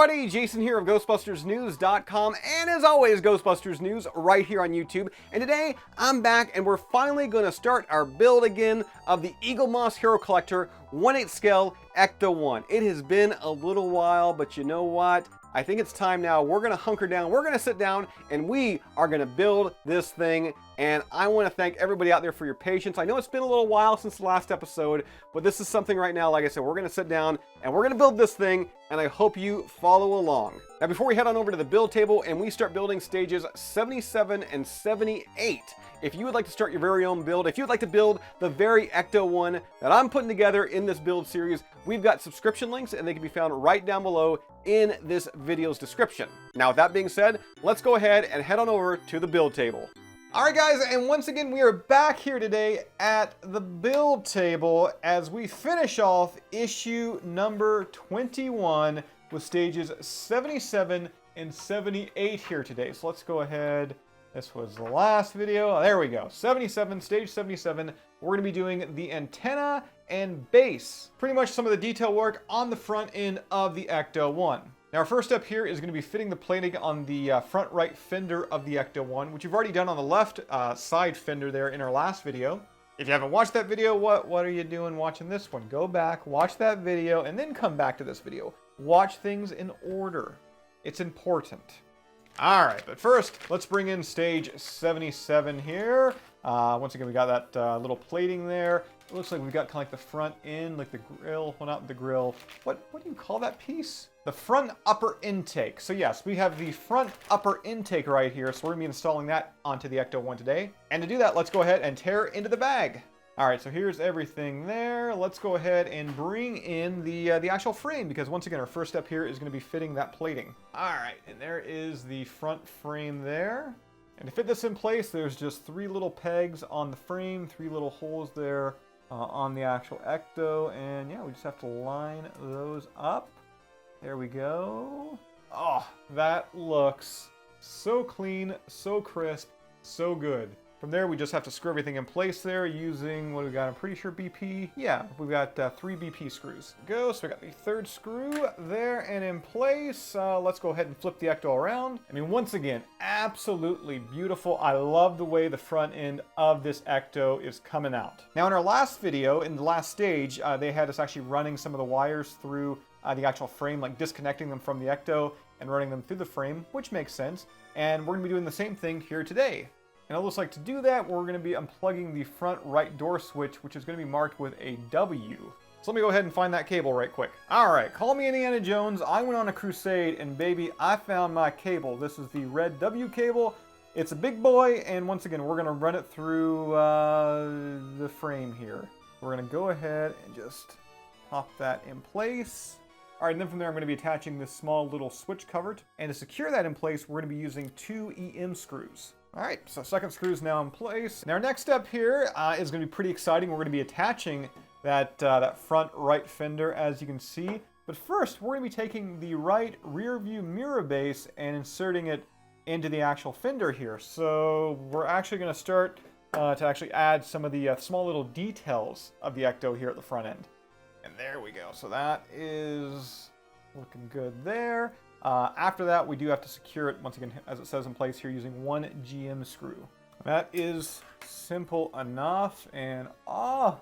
everybody, Jason here of GhostbustersNews.com, and as always, Ghostbusters News right here on YouTube. And today, I'm back, and we're finally going to start our build again of the Eagle Moss Hero Collector 1/8 scale Ecto-1. It has been a little while, but you know what? I think it's time now. We're going to hunker down, we're going to sit down, and we are going to build this thing. And I want to thank everybody out there for your patience. I know it's been a little while since the last episode, but this is something right now, like I said, we're going to sit down and we're going to build this thing, and I hope you follow along. Now, before we head on over to the build table and we start building stages 77 and 78, if you would like to start your very own build, if you would like to build the very Ecto-1 that I'm putting together in this build series, we've got subscription links and they can be found right down below in this video's description. Now, with that being said, let's go ahead and head on over to the build table. All right, guys, and once again, we are back here today at the build table as we finish off issue number 21 with stages 77 and 78 here today. So let's go ahead. This was the last video. There we go. 77, stage 77. We're going to be doing the antenna and base. Pretty much some of the detail work on the front end of the Ecto-1. Now, our first step here is going to be fitting the plating on the front right fender of the Ecto-1, which you've already done on the left side fender there in our last video. If you haven't watched that video, what are you doing watching this one? Go back, watch that video, and then come back to this video. Watch things in order. It's important. All right, but first, let's bring in stage 77 here. Once again, we got that little plating there. It looks like we've got kind of like the front end, like the grill. Well, not the grill. What do you call that piece? The front upper intake. So yes, we have the front upper intake right here. So we're gonna be installing that onto the Ecto-1 today. And to do that, let's go ahead and tear into the bag. All right, so here's everything there. Let's go ahead and bring in the actual frame, because once again, our first step here is gonna be fitting that plating. All right, and there is the front frame there. And to fit this in place, there's just 3 little pegs on the frame, 3 little holes there on the actual Ecto. And yeah, we just have to line those up. There we go. Oh, that looks so clean, so crisp, so good. From there, we just have to screw everything in place there using, what do we got? I'm pretty sure BP. Yeah, we've got 3 BP screws. Go, so we got the 3rd screw there and in place. Let's go ahead and flip the Ecto around. I mean, once again, absolutely beautiful. I love the way the front end of this Ecto is coming out. Now, in our last video, in the last stage, they had us actually running some of the wires through the actual frame, like disconnecting them from the Ecto and running them through the frame, which makes sense. And we're gonna be doing the same thing here today. And it looks like to do that, we're going to be unplugging the front right door switch, which is going to be marked with a W. So let me go ahead and find that cable right quick. All right, call me Indiana Jones. I went on a crusade, and baby, I found my cable. This is the red W cable. It's a big boy, and once again, we're going to run it through the frame here. We're going to go ahead and just pop that in place. All right, and then from there, I'm going to be attaching this small little switch cover. And to secure that in place, we're going to be using 2 EM screws. All right, so second screw is now in place. Now our next step here is going to be pretty exciting. We're going to be attaching that front right fender, as you can see. But first, we're going to be taking the right rear view mirror base and inserting it into the actual fender here. So we're actually going to start to actually add some of the small little details of the Ecto here at the front end. And there we go. So that is looking good there. After that, we do have to secure it, once again, as it says in place here, using 1 GM screw. That is simple enough, and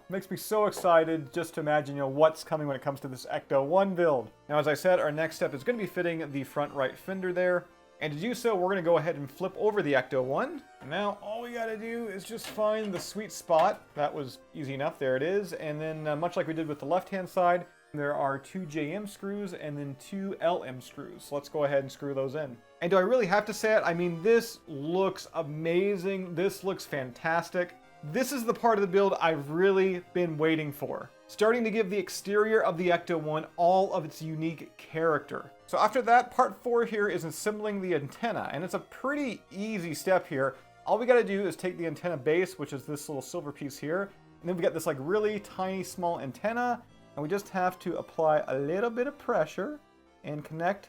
makes me so excited just to imagine, what's coming when it comes to this Ecto-1 build. Now, as I said, our next step is going to be fitting the front right fender there. And to do so, we're going to go ahead and flip over the Ecto-1. And now all we got to do is just find the sweet spot. That was easy enough. There it is. And then much like we did with the left-hand side, there are 2 JM screws and then 2 LM screws. So let's go ahead and screw those in. And do I really have to say it? I mean, this looks amazing. This looks fantastic. This is the part of the build I've really been waiting for. Starting to give the exterior of the Ecto-1 all of its unique character. So after that, part 4 here is assembling the antenna. And it's a pretty easy step here. All we got to do is take the antenna base, which is this little silver piece here. And then we got this like really tiny small antenna. And we just have to apply a little bit of pressure and connect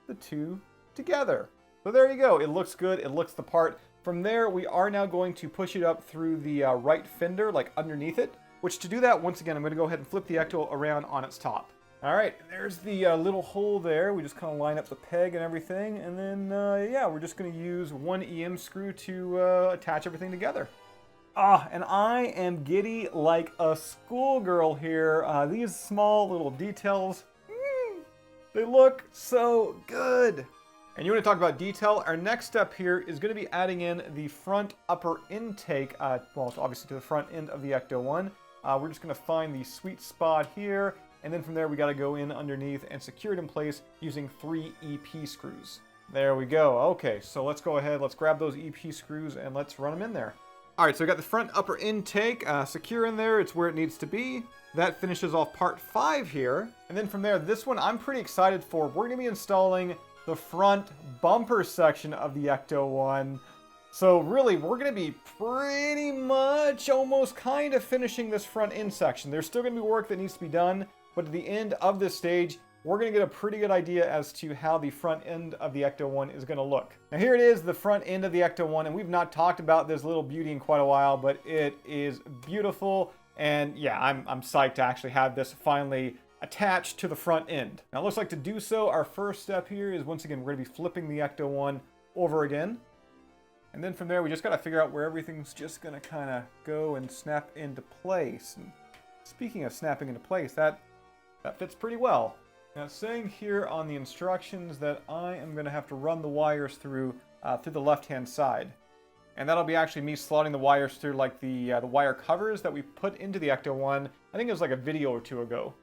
the 2 together. So there you go. It looks good. It looks the part. From there, we are now going to push it up through the right fender, like underneath it. Which to do that, once again, I'm going to go ahead and flip the Ecto around on its top. All right, there's the little hole there. We just kind of line up the peg and everything, and then, yeah, we're just going to use one EM screw to attach everything together. Ah, and I am giddy like a schoolgirl here. These small little details, they look so good. And you want to talk about detail? Our next step here is going to be adding in the front upper intake, well, it's obviously to the front end of the Ecto-1. We're just going to find the sweet spot here, and then from there we got to go in underneath and secure it in place using 3 EP screws. There we go. Okay, so let's go ahead, let's grab those EP screws and let's run them in there. All right, so we got the front upper intake secure in there. It's where it needs to be. That finishes off part 5 here. And then from there, this one I'm pretty excited for. We're gonna be installing the front bumper section of the Ecto-1. So really, we're gonna be pretty much almost kind of finishing this front end section. There's still gonna be work that needs to be done, but at the end of this stage, we're going to get a pretty good idea as to how the front end of the Ecto-1 is going to look. Now here it is, the front end of the Ecto-1, and we've not talked about this little beauty in quite a while, but it is beautiful, and yeah, I'm psyched to actually have this finally attached to the front end. Now it looks like to do so, our first step here is, once again, we're going to be flipping the Ecto-1 over again. And then from there, we just got to figure out where everything's just going to kind of go and snap into place. And speaking of snapping into place, that fits pretty well. Now it's saying here on the instructions that I am going to have to run the wires through the left-hand side. And that'll be actually me slotting the wires through like the wire covers that we put into the Ecto-1. I think it was like a video or two ago.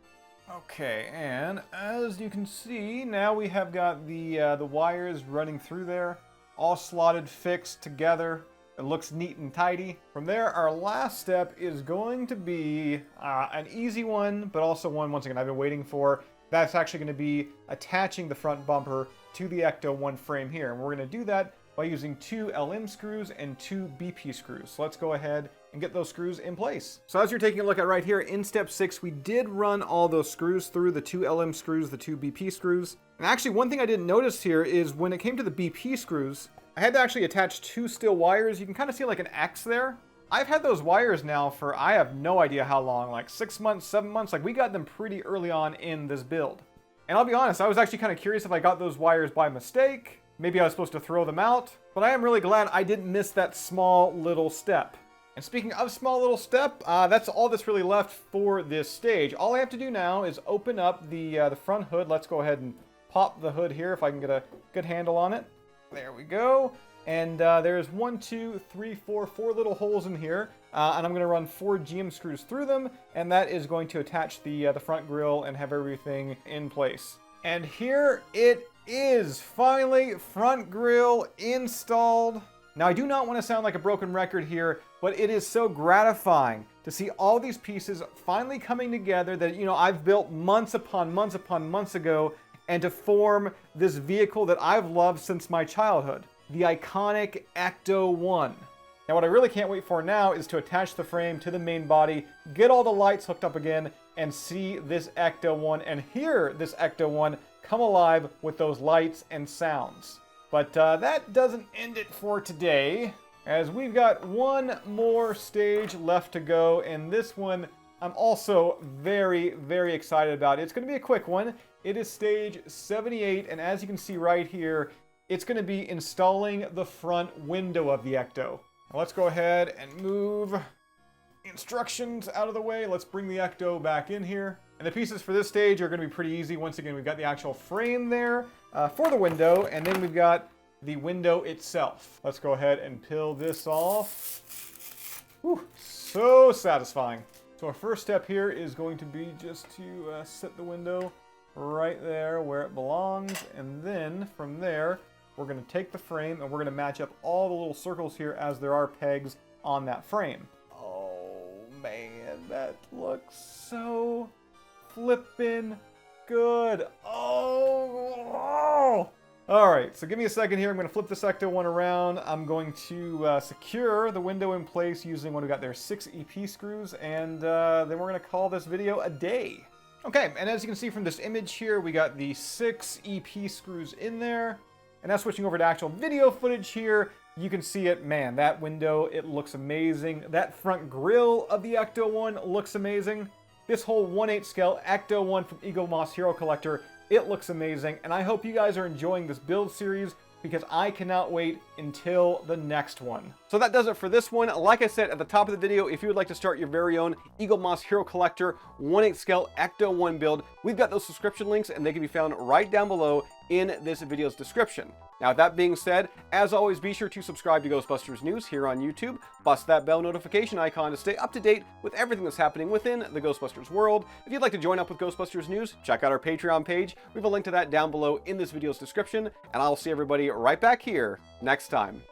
Okay, and as you can see, now we have got the wires running through there, all slotted, fixed together. It looks neat and tidy. From there, our last step is going to be an easy one, but also one, once again, I've been waiting for. That's actually going to be attaching the front bumper to the Ecto-1 frame here. And we're going to do that by using 2 LM screws and 2 BP screws. So let's go ahead and get those screws in place. So as you're taking a look at right here, in step 6, we did run all those screws through, the 2 LM screws, the 2 BP screws. And actually, one thing I didn't notice here is when it came to the BP screws, I had to actually attach 2 steel wires. You can kind of see like an X there. I've had those wires now for, I have no idea how long, like 6 months, 7 months. Like, we got them pretty early on in this build. And I'll be honest, I was actually kind of curious if I got those wires by mistake. Maybe I was supposed to throw them out. But I am really glad I didn't miss that small little step. And speaking of small little step, that's all that's really left for this stage. All I have to do now is open up the front hood. Let's go ahead and pop the hood here if I can get a good handle on it. There we go. And there's 4 little holes in here, and I'm going to run 4 GM screws through them, and that is going to attach the front grille and have everything in place. And here it is, finally, front grille installed. Now, I do not want to sound like a broken record here, but it is so gratifying to see all these pieces finally coming together that, you know, I've built months upon months upon months ago, and to form this vehicle that I've loved since my childhood. The iconic Ecto-1. Now what I really can't wait for now is to attach the frame to the main body, get all the lights hooked up again, and see this Ecto-1 and hear this Ecto-1 come alive with those lights and sounds. But that doesn't end it for today, as we've got one more stage left to go, and this one I'm also very, very excited about. It's going to be a quick one. It is stage 78, and as you can see right here, it's going to be installing the front window of the Ecto. Now let's go ahead and move instructions out of the way. Let's bring the Ecto back in here. And the pieces for this stage are going to be pretty easy. Once again, we've got the actual frame there for the window, and then we've got the window itself. Let's go ahead and peel this off. Whew, so satisfying. So our first step here is going to be just to set the window right there where it belongs, and then from there, we're going to take the frame and we're going to match up all the little circles here as there are pegs on that frame. Oh man, that looks so flippin' good. Oh! Alright, so give me a second here. I'm going to flip this Ecto-1 around. I'm going to secure the window in place using what we got there, 6 EP screws, and then we're going to call this video a day. Okay, and as you can see from this image here, we got the 6 EP screws in there. And now switching over to actual video footage here, you can see it. Man, that window, it looks amazing. That front grille of the Ecto-1 looks amazing. this whole 1/8 scale Ecto-1 from Eagle Moss Hero Collector, it looks amazing, and I hope you guys are enjoying this build series because I cannot wait until the next one. So that does it for this one. Like I said at the top of the video, if you would like to start your very own Eagle Moss Hero Collector 1/8 scale Ecto-1 build, we've got those subscription links and they can be found right down below in this video's description. Now, with that being said, as always, be sure to subscribe to Ghostbusters News here on YouTube, bust that bell notification icon to stay up to date with everything that's happening within the Ghostbusters world. If you'd like to join up with Ghostbusters News, check out our Patreon page. We have a link to that down below in this video's description, and I'll see everybody right back here next time.